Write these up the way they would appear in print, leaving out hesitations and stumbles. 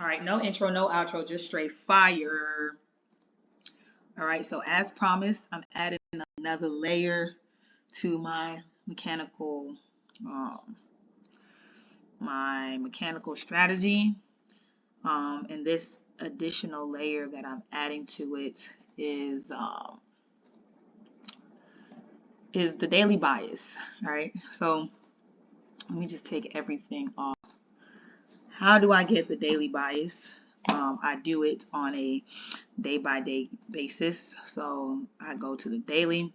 All right, no intro, no outro, just straight fire. All right, so as promised, I'm adding another layer to um, my mechanical strategy. And this additional layer that I'm adding to it is the daily bias. All right, so let me just take everything off. How do I get the daily bias? I do it on a day-by-day basis. So I go to the daily,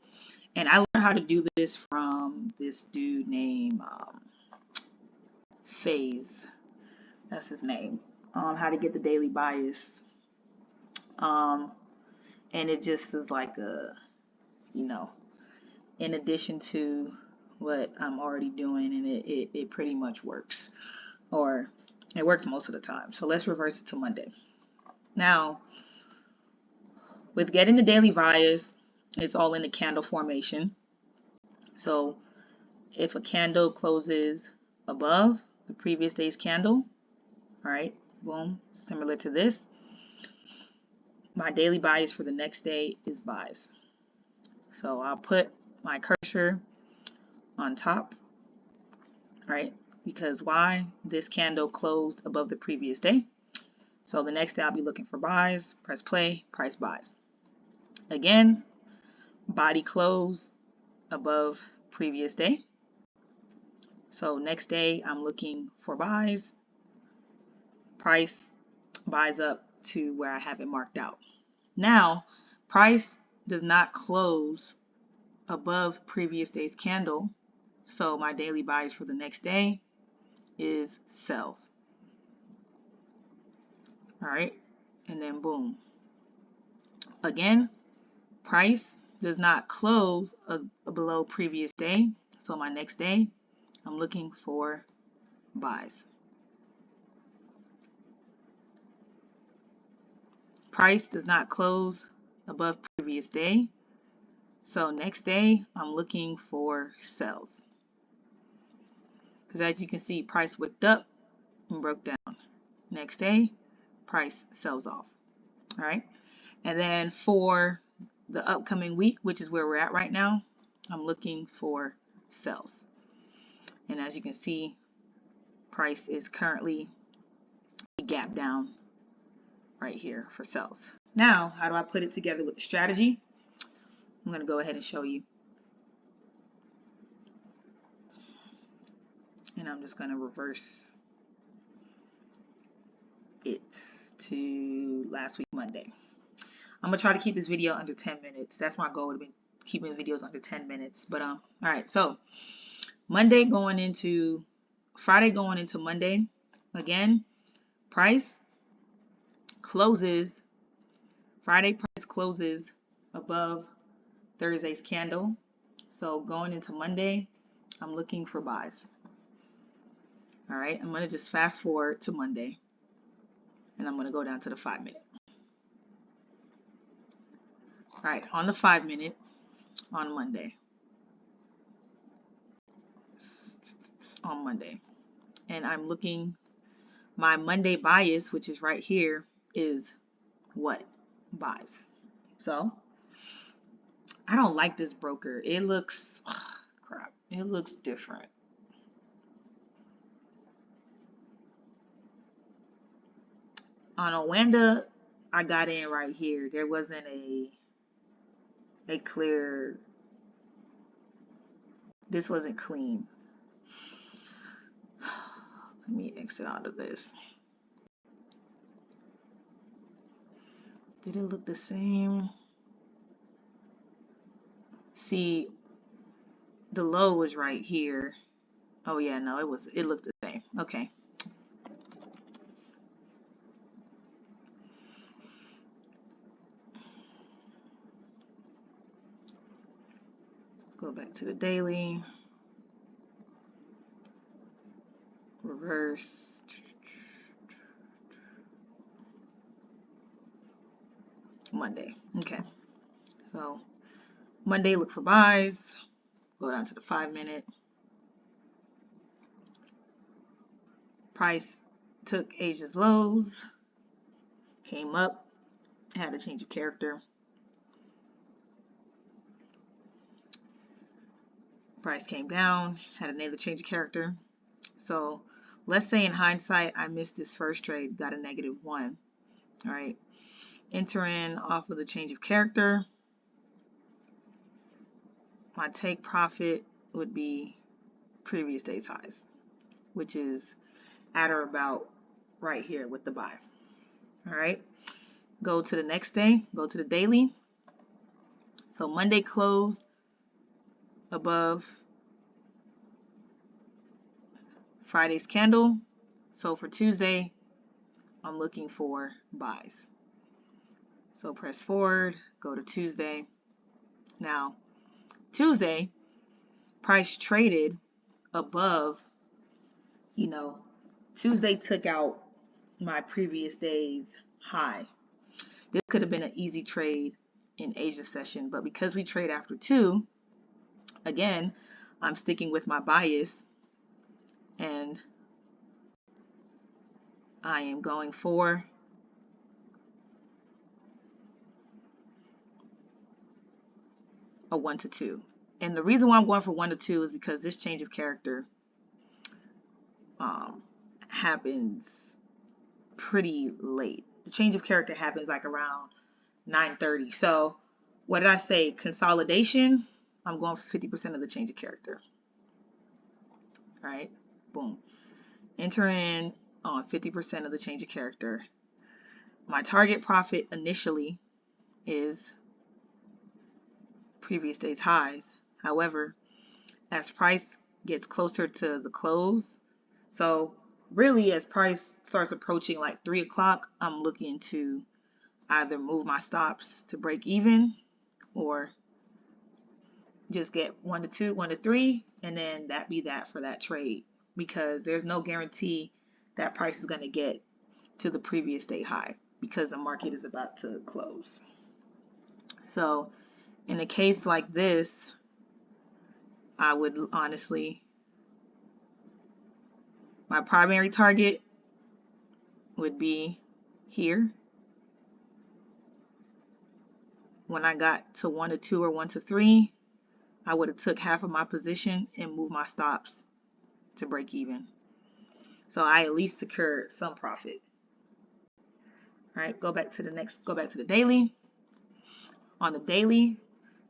and I learned how to do this from this dude named Phase. That's his name. How to get the daily bias. And it just is like in addition to what I'm already doing, and it pretty much works. Or it works most of the time. So let's reverse it to Monday. Now, with getting the daily bias, it's all in the candle formation. So if a candle closes above the previous day's candle, all right, boom, similar to this, my daily bias for the next day is buys. So I'll put my cursor on top, right? Because why? This candle closed above the previous day. So the next day I'll be looking for buys, press play, price buys. Again, body close above previous day. So next day I'm looking for buys, price buys up to where I have it marked out. Now, price does not close above previous day's candle. So my daily buys for the next day is sells. All right, and then boom. Again, price does not close below previous day. So my next day, I'm looking for buys. Price does not close above previous day. So next day, I'm looking for sells. Because as you can see, price wicked up and broke down. Next day, price sells off. All right. And then for the upcoming week, which is where we're at right now, I'm looking for sells. And as you can see, price is currently a gap down right here for sells. Now, how do I put it together with the strategy? I'm going to go ahead and show you. And I'm just going to reverse it to last week Monday. I'm going to try to keep this video under 10 minutes. That's my goal, to be keeping videos under 10 minutes. But all right, so Friday going into Monday, again, price closes, Friday price closes above Thursday's candle. So going into Monday, I'm looking for buys. All right, I'm going to just fast forward to Monday, and I'm going to go down to the 5-minute. All right, on the 5-minute on Monday. And I'm looking, my Monday bias, which is right here, is what? Buys. So I don't like this broker. It looks, crap, it looks different. On Owanda, I got in right here. There wasn't a clear, this wasn't clean. Let me exit out of this. Did it look the same? See, the low was right here. Oh yeah, no, it looked the same. Okay. Go back to the daily. Reverse. Monday. Okay. So Monday, look for buys. Go down to the 5-minute. Price took Asia's lows. came up, had a change of character. Price came down, had another change of character. So let's say in hindsight, I missed this first trade, got a -1. All right. Enter in off of the change of character. My take profit would be previous day's highs, which is at or about right here with the buy. All right. Go to the next day, go to the daily. So Monday closed above Friday's candle. So for Tuesday, I'm looking for buys. So press forward, go to Tuesday. Now, Tuesday, price traded above, Tuesday took out my previous day's high. This could have been an easy trade in Asia session, but because we trade after 2, again, I'm sticking with my bias and I am going for a 1 to 2. And the reason why I'm going for 1 to 2 is because this change of character happens pretty late. The change of character happens like around 9:30. So what did I say? Consolidation. I'm going for 50% of the change of character. All right. Boom. Enter in on 50% of the change of character. My target profit initially is previous day's highs. However, as price gets closer to the close, so really as price starts approaching like 3 o'clock, I'm looking to either move my stops to break even or just get 1 to 2, 1 to 3, and then that be that for that trade, because there's no guarantee that price is going to get to the previous day high because the market is about to close. So in a case like this, I would honestly, my primary target would be here. When I got to 1 to 2 or 1 to 3, I would have took half of my position and moved my stops to break even. So I at least secured some profit. All right, go back to the daily. On the daily,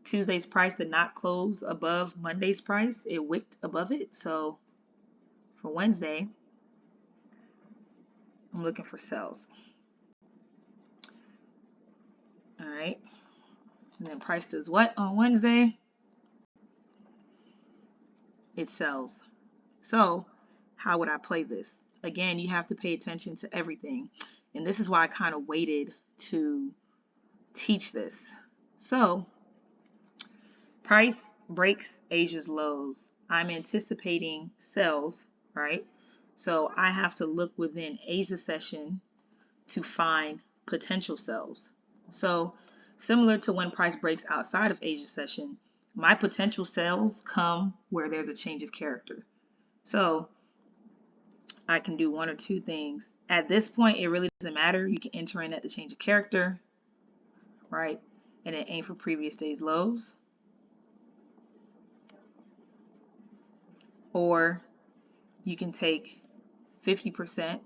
Tuesday's price did not close above Monday's price. It wicked above it. So for Wednesday, I'm looking for sells. All right. And then price does what on Wednesday? It sells. So how would I play this? Again, you have to pay attention to everything. And this is why I kind of waited to teach this. So price breaks Asia's lows. I'm anticipating sells, right? So I have to look within Asia session to find potential sells. So similar to when price breaks outside of Asia session, my potential sells come where there's a change of character. So I can do 1 or 2 things. At this point, it really doesn't matter. You can enter in at the change of character, right? And then aim for previous day's lows. Or you can take 50%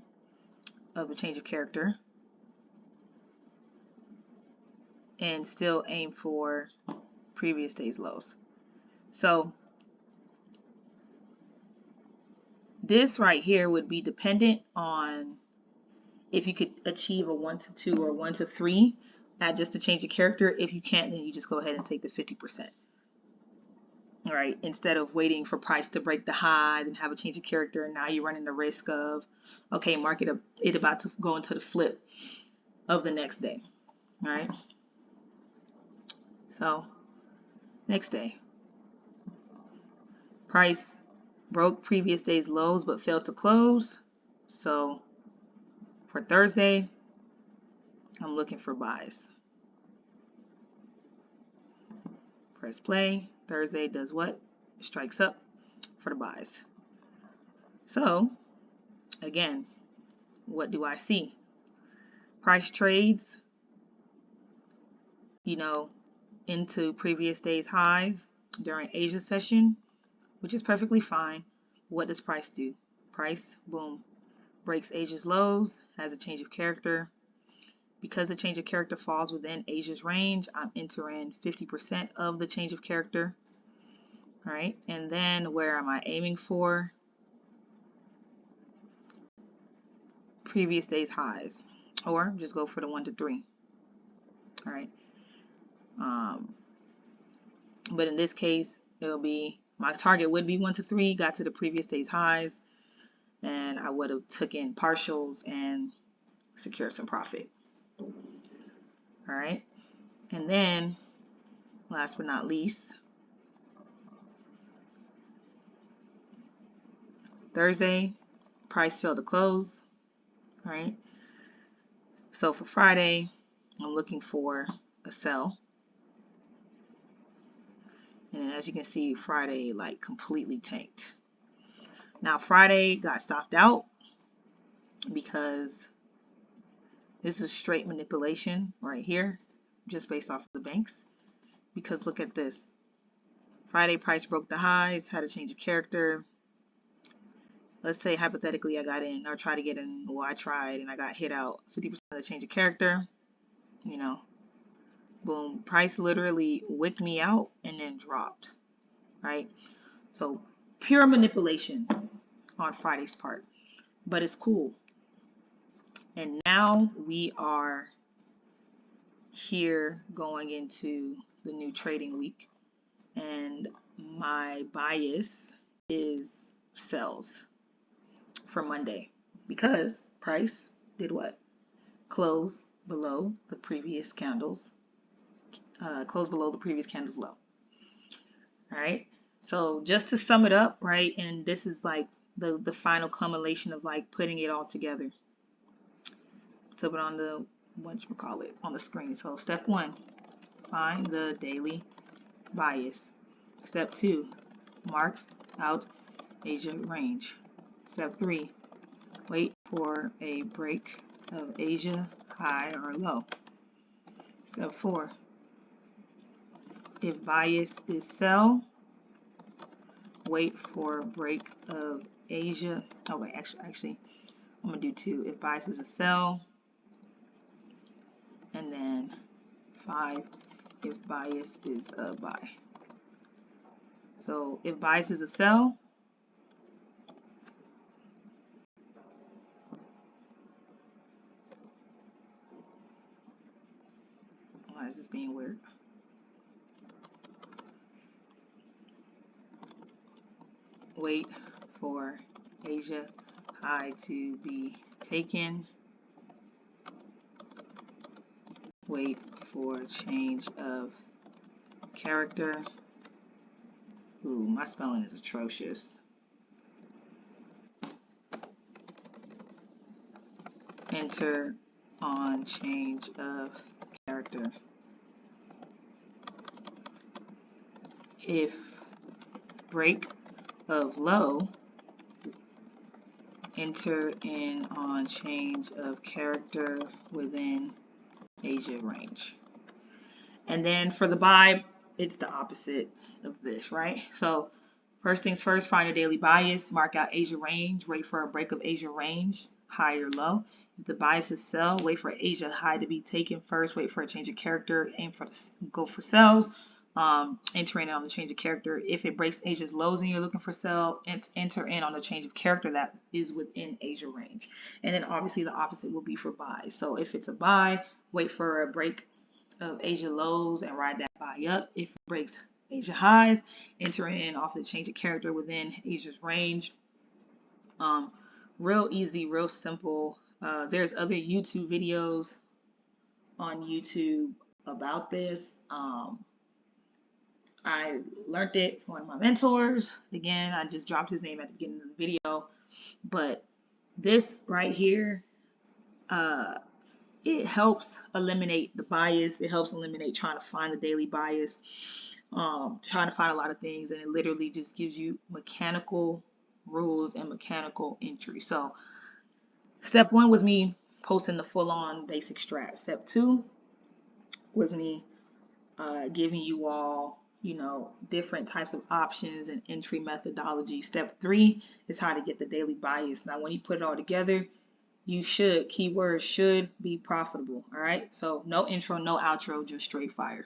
of the change of character and still aim for previous day's lows. So this right here would be dependent on if you could achieve a 1 to 2 or 1 to 3 at just a change of character. If you can't, then you just go ahead and take the 50%. All right, instead of waiting for price to break the high and have a change of character, and now you're running the risk of, okay, market it about to go into the flip of the next day. All right. So next day, price broke previous day's lows but failed to close. So for Thursday, I'm looking for buys. Press play. Thursday does what? Strikes up for the buys. So again, what do I see? price trades, you know, into previous day's highs during Asia session, which is perfectly fine. What does price do? Price, boom, breaks Asia's lows, has a change of character. Because the change of character falls within Asia's range, I'm entering 50% of the change of character. All right, and then where am I aiming for? Previous day's highs, or just go for the 1 to 3. All right. But in this case, it'll be, my target would be 1 to 3, got to the previous day's highs, and I would have took in partials and secured some profit. All right. And then last but not least, Thursday, price failed to close. All right. So for Friday, I'm looking for a sell. And then as you can see, Friday like completely tanked. Now Friday got stopped out because this is straight manipulation right here, just based off of the banks. Because look at this. Friday price broke the highs, had a change of character. Let's say hypothetically I got in or tried to get in. Well, I tried and I got hit out 50% of the change of character. You know, boom, price literally wicked me out and then dropped, right? So pure manipulation on Friday's part, but it's cool. And now we are here going into the new trading week, and my bias is sells for Monday because price did what? Close below the previous candles, close below the previous candle's low. All right. So just to sum it up, right, and this is like the final culmination of like putting it all together. To put on the whatchamacallit on the screen. So step 1, find the daily bias. Step 2, mark out Asia range. Step 3, wait for a break of Asia high or low. Step 4, if bias is sell, wait for a break of Asia. Oh wait, actually, I'm gonna do 2. If bias is a sell, and then 5, if bias is a buy. So if bias is a sell, why is this being weird? Wait for Asia high to be taken. Wait for change of character. Ooh, my spelling is atrocious. Enter on change of character. If break of low, enter in on change of character within Asia range. And then for the buy, it's the opposite of this, right? So first things first, find your daily bias, mark out Asia range, wait for a break of Asia range, high or low. If the bias is sell, wait for Asia high to be taken first, wait for a change of character, aim for go for sells, entering on the change of character. If it breaks Asia's lows and you're looking for sell, enter in on the change of character that is within Asia range. And then obviously the opposite will be for buy. So if it's a buy, wait for a break of Asia lows and ride that buy up. If it breaks Asia highs, enter in off the change of character within Asia's range. Real easy, real simple. There's other YouTube videos on YouTube about this. I learned it from one of my mentors. Again, I just dropped his name at the beginning of the video. But this right here, it helps eliminate the bias. It helps eliminate trying to find the daily bias, trying to find a lot of things, and it literally just gives you mechanical rules and mechanical entry. So step 1 was me posting the full-on basic strat. Step 2 was me giving you all, different types of options and entry methodology. Step 3 is how to get the daily bias. Now, when you put it all together, keywords should be profitable. All right. So no intro, no outro, just straight fire.